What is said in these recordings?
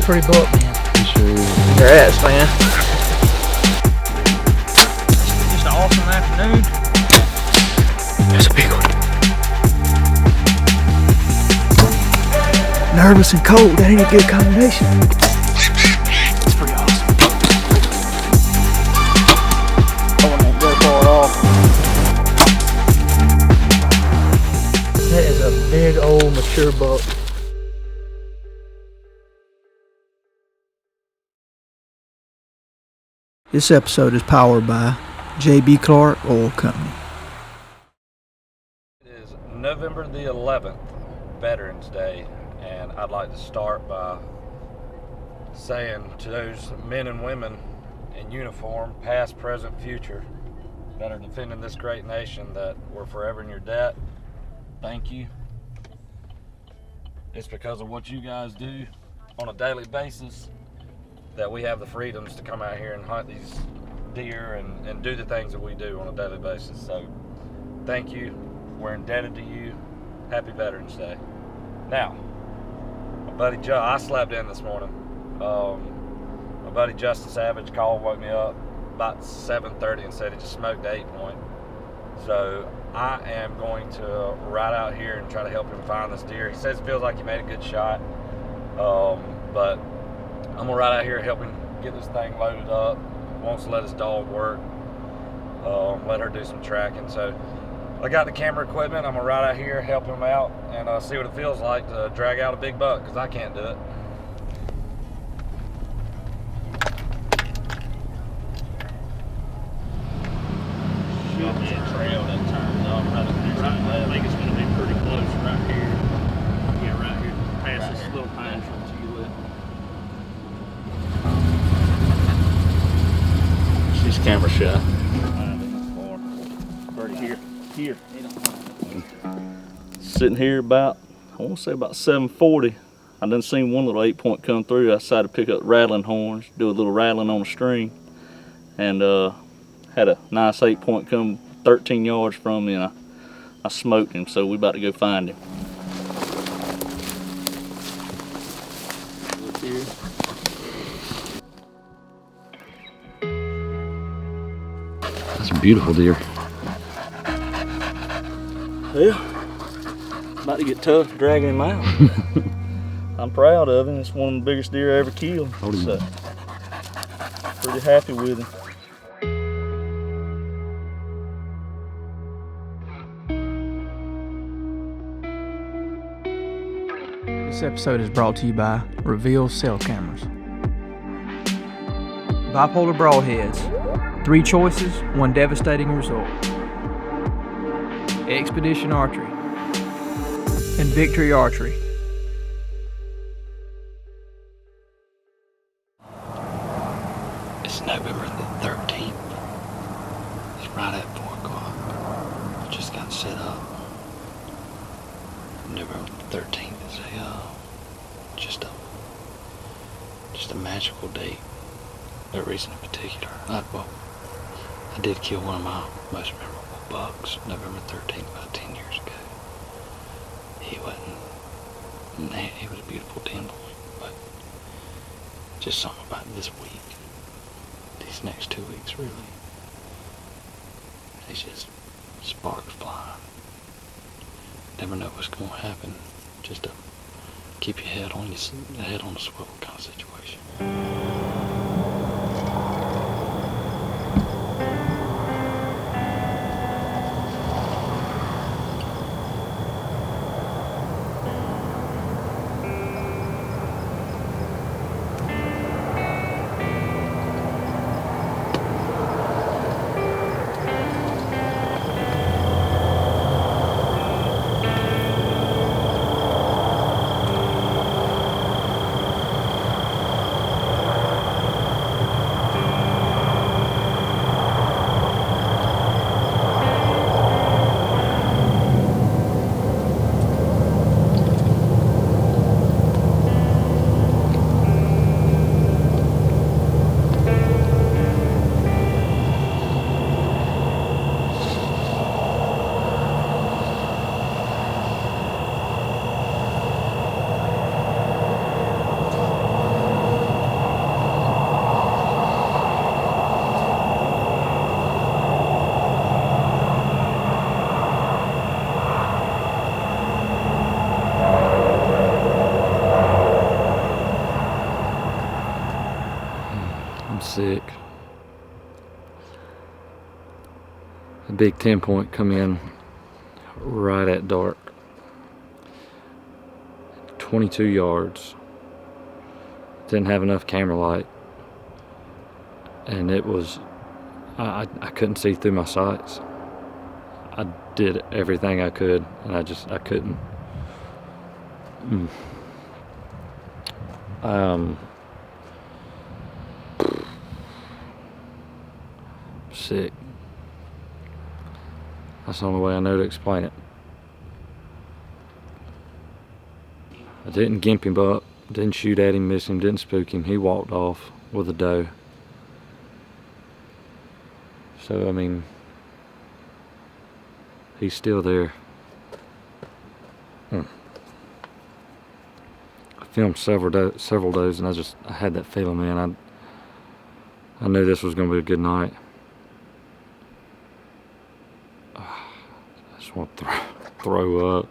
Pretty buck, man. Sure is. Congrats, man. Just an awesome afternoon. That's a big one. Nervous and cold, that ain't a good combination. It's pretty awesome. I wouldn't go far at all. That is a big old mature buck. This episode is powered by J.B. Clark Oil Company. It is November the 11th, Veterans Day, and I'd like to start by saying to those men and women in uniform, past, present, future, that are defending this great nation, that we're forever in your debt. Thank you. It's because of what you guys do on a daily basis that we have the freedoms to come out here and hunt these deer and do the things that we do on a daily basis. So thank you. We're indebted to you. Happy Veterans Day. Now, my buddy Joe, I slept in this morning. My buddy Justin Savage called, woke me up about 7:30 and said he just smoked the 8-point. So I am going to ride out here and try to help him find this deer. He says it feels like he made a good shot, but I'm gonna ride out here, help him get this thing loaded up. Wants to let his dog work, let her do some tracking. So I got the camera equipment. I'm gonna ride out here, help him out, and see what it feels like to drag out a big buck, because I can't do it. Should be a trail that turns off right. I think it's gonna be pretty close right here. Yeah, right here, past this little pine tree to your left. She's camera shy. Already here. Sitting here about, I want to say about 7:40. I done seen one little 8-point come through. I decided to pick up rattling horns, do a little rattling on the string, and had a nice 8-point come 13 yards from me, and I smoked him. So we about to go find him. Look here. That's a beautiful deer. Well, about to get tough dragging him out. I'm proud of him. It's one of the biggest deer I ever killed. So, pretty happy with him. This episode is brought to you by Reveal Cell Cameras. Bipolar Broadheads. 3 choices, 1 devastating result. Expedition Archery and Victory Archery. It's November the 13th. It's right at 4 o'clock. I just got set up. November the 13th is just a magical date. No reason in particular. I did kill one of my most memorable bucks November 13th about 10 years ago. He was a beautiful 10 point, but just something about this week, these next 2 weeks really, it's just sparks flying. Never know what's going to happen. Just to keep your head on the swivel kind of situation. I'm sick. A big 10-point come in right at dark. 22 yards. Didn't have enough camera light. And it was, I couldn't see through my sights. I did everything I could, and I couldn't. Sick. That's the only way I know to explain it. I didn't gimp him up, didn't shoot at him, miss him, didn't spook him. He walked off with a doe. So, I mean, he's still there. I filmed several does, and I had that feeling, man. I knew this was going to be a good night. I just want to throw up.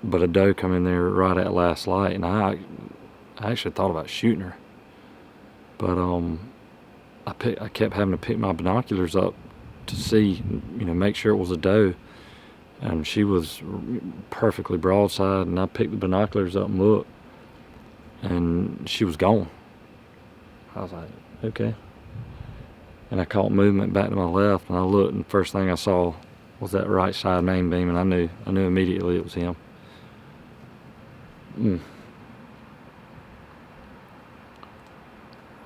But a doe come in there right at last light, and I actually thought about shooting her. But I kept having to pick my binoculars up to see, make sure it was a doe. And she was perfectly broadside, and I picked the binoculars up and looked, and she was gone. I was like, okay. And I caught movement back to my left, and I looked, and the first thing I saw was that right side main beam, and I knew immediately it was him. Know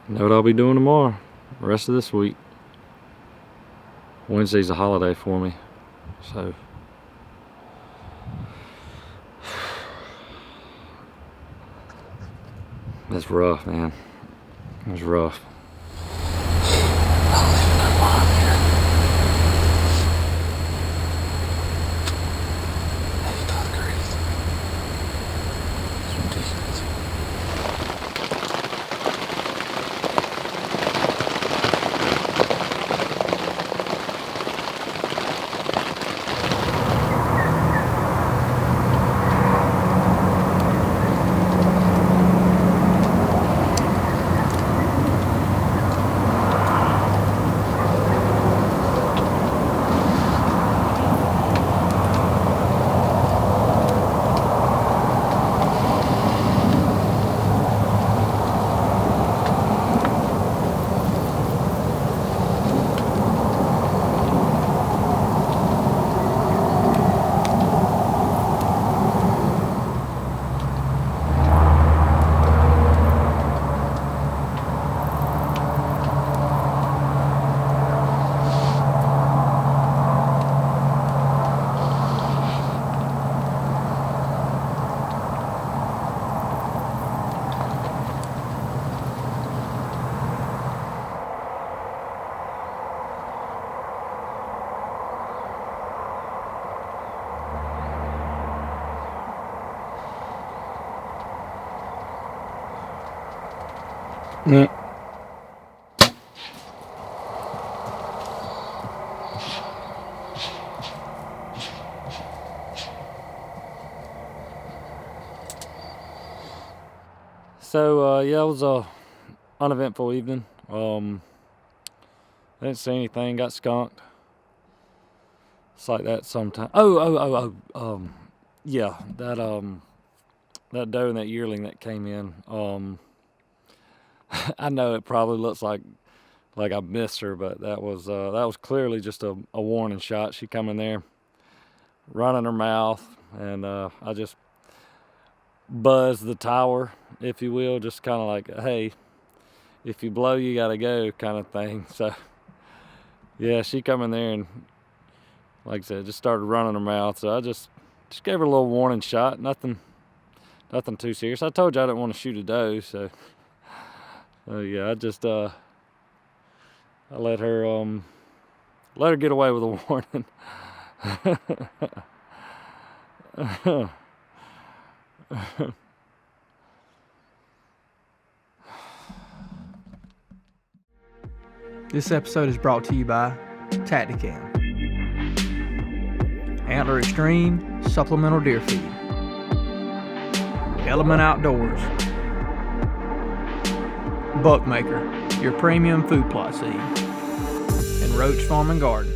what I'll be doing tomorrow, the rest of this week. Wednesday's a holiday for me, so that's rough, man. It was rough. I don't even know why I'm here. Maybe not crazy. It's ridiculous. Yeah. So yeah, it was a uneventful evening. I didn't see anything. Got skunked. It's like that sometimes. Yeah, that doe and that yearling that came in. I know it probably looks like I missed her, but that was clearly just a warning shot. She come in there, running her mouth, and I just buzzed the tower, if you will, just kind of like, hey, if you blow, you gotta go, kind of thing. So yeah, she come in there and, like I said, just started running her mouth. So I just gave her a little warning shot. Nothing too serious. I told you I didn't want to shoot a doe, so. Yeah, I just I let her get away with a warning. This episode is brought to you by Tactacam, Antler Extreme Supplemental Deer Feed, Element Outdoors, Buckmaker, your premium food plot seed. And Roach Farm and Garden.